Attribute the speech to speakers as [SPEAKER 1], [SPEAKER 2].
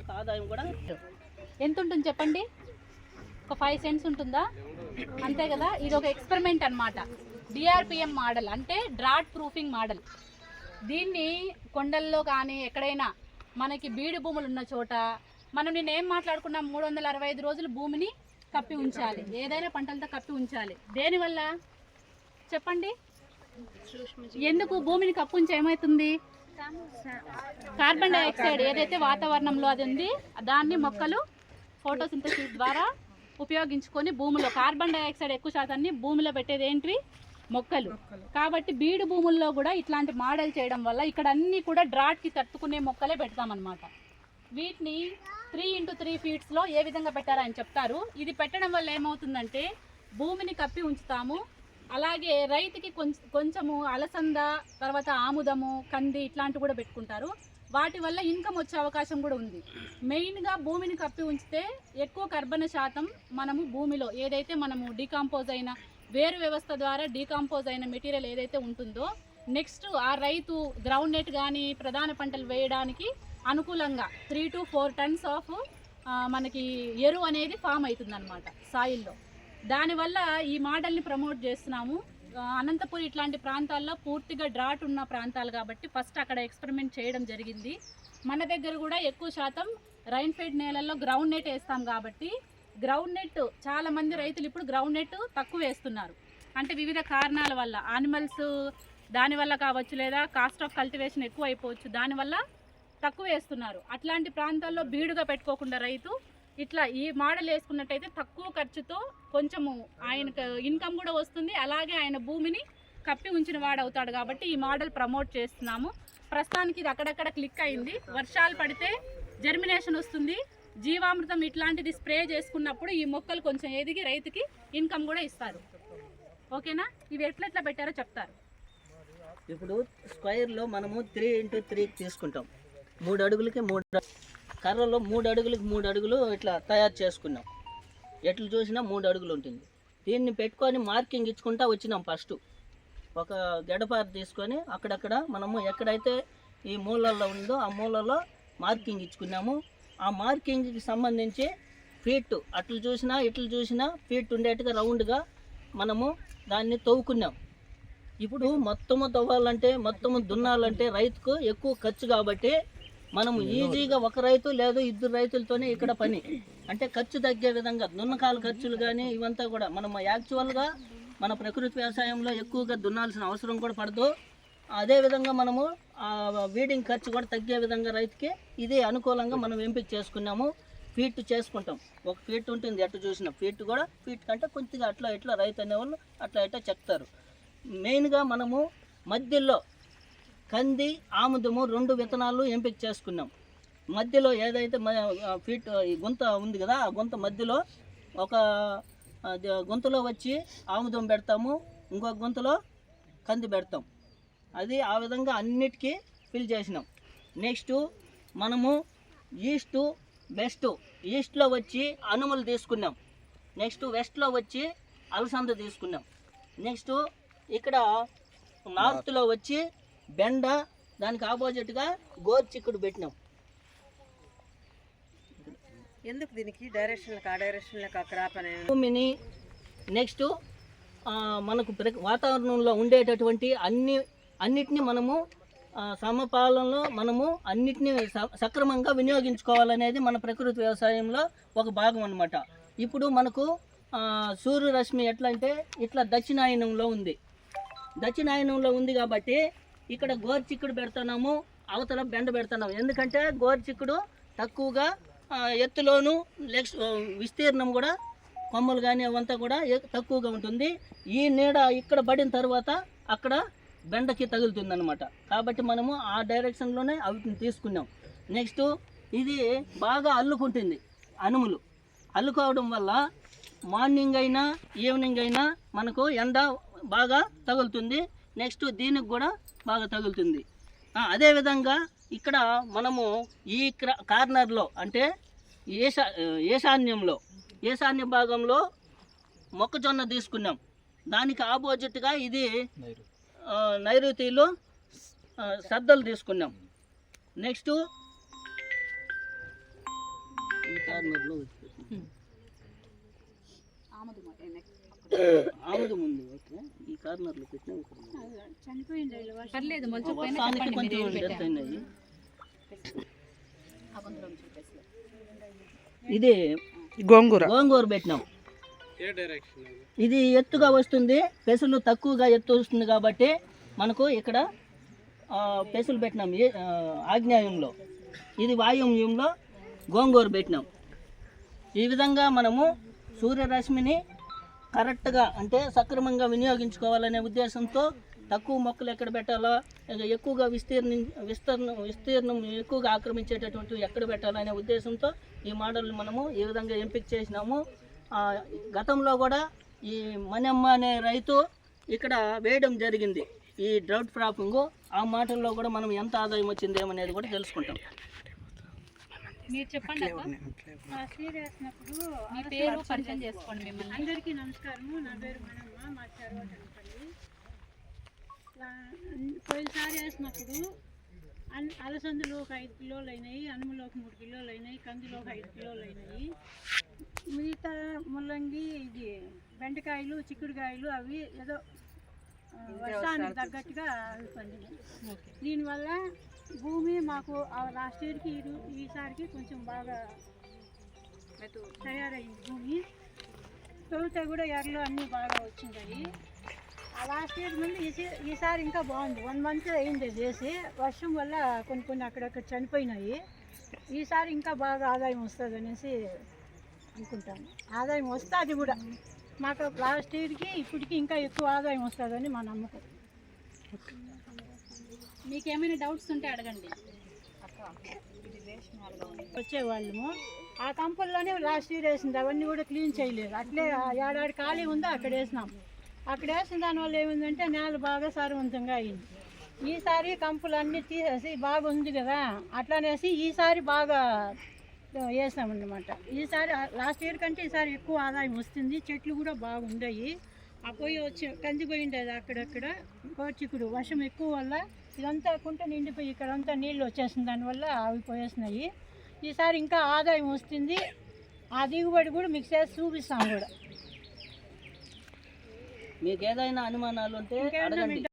[SPEAKER 1] మనకు ఆదాయం కూడా
[SPEAKER 2] ఎంత ఉంటుంది చెప్పండి? ఒక 5 cents ఉంటుందా? అంతే కదా. ఇది ఒక ఎక్స్పెరిమెంట్ అన్నమాట. డిఆర్పిఎం మోడల్ అంటే డ్రాట్ ప్రూఫింగ్ మోడల్. దీన్ని కొండల్లో కానీ ఎక్కడైనా మనకి బీడు భూములు ఉన్న చోట మనం నేనేం మాట్లాడుకున్నాం, 365 రోజులు భూమిని కప్పి ఉంచాలి, ఏదైనా పంటలతో కప్పి ఉంచాలి. దేనివల్ల చెప్పండి? ఎందుకు భూమిని కప్పి ఉంచి ఏమవుతుంది? కార్బన్ డైఆక్సైడ్ ఏదైతే వాతావరణంలో అది ఉంది దాన్ని మొక్కలు ఫోటోసింథసిస్ ద్వారా ఉపయోగించుకొని భూమిలో కార్బన్ డైఆక్సైడ్ ఎక్కువ శాతాన్ని భూమిలో పెట్టేది ఏంటి? మొక్కలు. కాబట్టి బీడు భూముల్లో కూడా ఇట్లాంటి మోడల్ చేయడం వల్ల ఇక్కడ అన్నీ కూడా డ్రాట్కి తట్టుకునే మొక్కలే పెడతామన్నమాట. వీటిని 3x3 ఫీట్స్లో ఏ విధంగా పెట్టారని చెప్తారు. ఇది పెట్టడం వల్ల ఏమవుతుందంటే భూమిని కప్పి ఉంచుతాము, అలాగే రైతుకి కొంచెము అలసంద, తర్వాత ఆముదము, కంది ఇట్లాంటివి కూడా పెట్టుకుంటారు. వాటి వల్ల ఇన్కమ్ వచ్చే అవకాశం కూడా ఉంది. మెయిన్గా భూమిని కప్పి ఉంచితే ఎక్కువ కర్బన శాతం మనము భూమిలో ఏదైతే మనము డీకాంపోజ్ అయిన వేరు వ్యవస్థ ద్వారా డీకాంపోజ్ అయిన మెటీరియల్ ఏదైతే ఉంటుందో నెక్స్ట్ ఆ రైతు గ్రౌండ్ నెట్ కానీ ప్రధాన పంటలు వేయడానికి అనుకూలంగా 3 to 4 tons ఆఫ్ మనకి ఎరువు అనేది ఫామ్ అవుతుంది అన్నమాట సాయిల్లో. దానివల్ల ఈ మోడల్ని ప్రమోట్ చేస్తున్నాము. అనంతపురం ఇట్లాంటి ప్రాంతాల్లో పూర్తిగా డ్రాట్ ఉన్న ప్రాంతాలు కాబట్టి ఫస్ట్ అక్కడ ఎక్స్పెరిమెంట్ చేయడం జరిగింది. మన దగ్గర కూడా ఎక్కువ శాతం రైన్ఫెడ్ నేలల్లో గ్రౌండ్ నెట్ వేస్తాం కాబట్టి గ్రౌండ్ నెట్ చాలామంది రైతులు ఇప్పుడు గ్రౌండ్ నెట్ తక్కువ వేస్తున్నారు. అంటే వివిధ కారణాల వల్ల, యానిమల్స్ దానివల్ల కావచ్చు, లేదా కాస్ట్ ఆఫ్ కల్టివేషన్ ఎక్కువ అయిపోవచ్చు, దానివల్ల తక్కువ వేస్తున్నారు. అట్లాంటి ప్రాంతాల్లో బీడుగా పెట్టుకోకుండా రైతు ఇట్లా ఈ మోడల్ వేసుకున్నట్టయితే తక్కువ ఖర్చుతో కొంచెము ఆయనకు ఇన్కమ్ కూడా వస్తుంది, అలాగే ఆయన భూమిని కప్పి ఉంచిన వాడు అవుతాడు. కాబట్టి ఈ మోడల్ ప్రమోట్ చేస్తున్నాము. ప్రస్తుతానికి ఇది అక్కడక్కడ క్లిక్ అయింది. వర్షాలు పడితే జర్మినేషన్ వస్తుంది, జీవామృతం ఇట్లాంటిది స్ప్రే చేసుకున్నప్పుడు ఈ మొక్కలు కొంచెం ఎదిగి రైతుకి ఇన్కమ్ కూడా ఇస్తారు. ఓకేనా? ఇవి ఎట్లా పెట్టారో చెప్తారు.
[SPEAKER 1] ఇప్పుడు స్క్వేర్లో మనము 3x3 తీసుకుంటాం. 3 అడుగులకి 3 కర్రలో 3 అడుగులకి 3 అడుగులు ఇట్లా తయారు చేసుకున్నాం. ఎట్లు చూసినా 3 అడుగులు ఉంటుంది. దీన్ని పెట్టుకొని మార్కింగ్ ఇచ్చుకుంటా వచ్చినాం. ఫస్ట్ ఒక గడపార తీసుకొని అక్కడక్కడ మనము ఎక్కడైతే ఈ మూలల్లో ఉందో ఆ మూలలో మార్కింగ్ ఇచ్చుకున్నాము. ఆ మార్కింగ్కి సంబంధించి ఫీట్ అట్లు చూసినా ఇట్లు చూసినా ఫీట్ ఉండేట్టుగా రౌండ్గా మనము దాన్ని తవ్వుకున్నాం. ఇప్పుడు మొత్తము తవ్వాలంటే మొత్తము దున్నాలంటే రైతుకు ఎక్కువ ఖర్చు కాబట్టి మనము ఈజీగా ఒక రైతు లేదా 2 రైతులతోనే ఇక్కడ పని. అంటే ఖర్చు తగ్గే విధంగా దున్నకాల ఖర్చులు కానీ ఇవంతా కూడా మనము యాక్చువల్గా మన ప్రకృతి వ్యవసాయంలో ఎక్కువగా దున్నాల్సిన అవసరం కూడా పడదు. అదేవిధంగా మనము వీడింగ్ ఖర్చు కూడా తగ్గే విధంగా రైతుకి ఇది అనుకూలంగా మనం ఎంపిక చేసుకున్నాము. ఫీట్ చేసుకుంటాం. 1 ఫీట్ ఉంటుంది. ఎట్లా చూసిన ఫీట్ కూడా ఫీట్ కంటే కొద్దిగా అట్లా ఇట్లా రైతు అనేవాళ్ళు అట్లా ఇట్లా చెప్తారు. మెయిన్గా మనము మధ్యలో కంది, ఆముదము 2 విత్తనాలు ఎంపిక చేసుకున్నాం. మధ్యలో ఏదైతే ఫీట్ ఈ గుంత ఉంది కదా, ఆ గుంత మధ్యలో ఒక గుంతలో వచ్చి ఆముదం పెడతాము, ఇంకొక గుంతలో కంది పెడతాం. అది ఆ విధంగా అన్నిటికీ ఫిల్ చేసినాం. నెక్స్ట్ మనము ఈస్ట్ వెస్ట్, ఈస్ట్లో వచ్చి అనుములు తీసుకున్నాం. నెక్స్ట్ వెస్ట్లో వచ్చి అలసంద తీసుకున్నాం. నెక్స్ట్ ఇక్కడ నార్త్లో వచ్చి బెండ, దానికి ఆపోజిట్గా గోర్చిక్కుడు పెట్టినాం.
[SPEAKER 3] ఎందుకు దీనికి డైరెక్షన్ క్రాప్ అనే
[SPEAKER 1] భూమిని నెక్స్ట్ మనకు వాతావరణంలో ఉండేటటువంటి అన్నిటినీ మనము సమపాలనలో మనము అన్నిటినీ సక్రమంగా వినియోగించుకోవాలనేది మన ప్రకృతి వ్యవసాయంలో ఒక భాగం అన్నమాట. ఇప్పుడు మనకు సూర్యరశ్మి ఎట్లా అంటే ఇట్లా దక్షిణాయనంలో ఉంది. దక్షిణాయనంలో ఉంది కాబట్టి ఇక్కడ గోర్చిక్కుడు పెడుతున్నాము, అవతల బెండ పెడుతున్నాము. ఎందుకంటే గోర్చిక్కుడు తక్కువగా ఎత్తులోను విస్తీర్ణం కూడా కొమ్మలు కానీ అవంతా కూడా తక్కువగా ఉంటుంది. ఈ నీడ ఇక్కడ పడిన తర్వాత అక్కడ బెండకి తగులుతుంది అనమాట. కాబట్టి మనము ఆ డైరెక్షన్లోనే వీటిని తీసుకున్నాం. నెక్స్ట్ ఇది బాగా అల్లుకుంటుంది. అనుములు అల్లుకోవడం వల్ల మార్నింగ్ అయినా ఈవినింగ్ అయినా మనకు ఎండ బాగా తగులుతుంది. నెక్స్ట్ దీనికి కూడా బాగా తగులుతుంది. అదేవిధంగా ఇక్కడ మనము ఈ కార్నర్లో అంటే ఈశాన్య భాగంలో మొక్కజొన్న తీసుకున్నాం. దానికి ఆపోజిట్గా ఇది నైరుతిలో సద్దలు తీసుకున్నాం. నెక్స్ట్ కార్నర్లో ఆముదు ముందు ఓకే, ఈ కార్నర్లో పెట్టినా
[SPEAKER 2] పర్లేదు
[SPEAKER 1] వర్షానికి కొంచెం డెత్ అయినాయి. ఇది గోంగూర పెట్టినాం. ఇది ఎత్తుగా వస్తుంది, పెసలు తక్కువగా ఎత్తు వస్తుంది కాబట్టి మనకు ఇక్కడ పెసలు పెట్టినాం. ఆగ్నేయంలో, ఇది వాయువ్యంలో గోంగూర పెట్టినాం. ఈ విధంగా మనము సూర్యరశ్మిని కరెక్ట్గా అంటే సక్రమంగా వినియోగించుకోవాలనే ఉద్దేశంతో తక్కువ మొక్కలు ఎక్కడ పెట్టాలా, ఎక్కువగా విస్తీర్ణం ఎక్కువగా ఆక్రమించేటటువంటి ఎక్కడ పెట్టాలనే ఉద్దేశంతో ఈ మోడల్ మనము ఈ విధంగా ఎంపిక చేసినాము. గతంలో కూడా ఈ మనమ్మ అనే రైతు ఇక్కడ వేయడం జరిగింది ఈ డ్రౌట్ క్రాపింగ్. ఆ మాటల్లో కూడా మనం ఎంత ఆదాయం వచ్చిందేమనేది కూడా తెలుసుకుంటాం.
[SPEAKER 2] మీరు చెప్పండి అక్క. మీ పేరు పరిచయం చేసుకోండి మిమ్మల్ని.
[SPEAKER 4] అందరికీ నమస్కారము. నా పేరు మనమ్మ, మా చర్వటంపల్లి. పోయినసారి వేసినప్పుడు అలసందులో ఒక 5 కిలోలు అయినాయి, అనుములో ఒక 3 కిలోలు అయినాయి, కందిలో ఒక 5 కిలోలు అయినాయి. మిగతా ముల్లంగి, ఇది బెండకాయలు, చిక్కుడుకాయలు అవి ఏదో వర్షానికి తగ్గట్టుగా అవి పండినాయి. దీనివల్ల భూమి మాకు లాస్ట్ ఇయర్కి ఈసారికి కొంచెం బాగా తయారైంది. భూమి తొలితే కూడా ఎర్రలు అన్నీ బాగా వచ్చినాయి. ఆ లాస్ట్ ఇయర్ మళ్ళీ ఈసారి ఇంకా బాగుంది. 1 మంత్ అయింది చేసి, వర్షం వల్ల కొన్ని అక్కడక్కడ చనిపోయినాయి. ఈసారి ఇంకా బాగా ఆదాయం వస్తుంది అనేసి అనుకుంటాను. ఆదాయం వస్తుంది కూడా మాకు, లాస్ట్ ఇయర్కి ఇప్పటికి ఇంకా ఎక్కువ ఆదాయం వస్తుందని మా నమ్మకం.
[SPEAKER 2] మీకు ఏమైనా డౌట్స్ ఉంటే అడగండి.
[SPEAKER 4] వచ్చేవాళ్ళము ఆ కంపల్లోనే లాస్ట్ ఇయర్ వేసింది, అవన్నీ కూడా క్లీన్ చేయలేదు. అట్లే ఏడాది ఖాళీ ఉందో అక్కడ వేసినాం. అక్కడ వేసిన దానివల్ల ఏమైందంటే నేల బాగా సారవంతంగా అయింది. ఈసారి కంపులు అన్నీ తీసేసి బాగా ఉంది కదా, అట్లానేసి ఈసారి బాగా వేసామన్నమాట. ఈసారి లాస్ట్ ఇయర్ కంటే ఈసారి ఎక్కువ ఆదాయం వస్తుంది. చెట్లు కూడా బాగుండాయి. ఆ పొయ్యి వచ్చి కంది పోయి ఉండేది అక్కడక్కడ. కోచిక్కుడు వర్షం ఎక్కువ వల్ల ఇదంతా కుంట నిండిపోయి ఇక్కడంతా నీళ్ళు వచ్చేసిన దానివల్ల అవి పోయేసినాయి. ఈసారి ఇంకా ఆదాయం వస్తుంది. ఆ దిగుబడి కూడా మీకు చేసి చూపిస్తాం కూడా.
[SPEAKER 1] మీకు ఏదైనా అనుమానాలు ఉంటే అడగండి.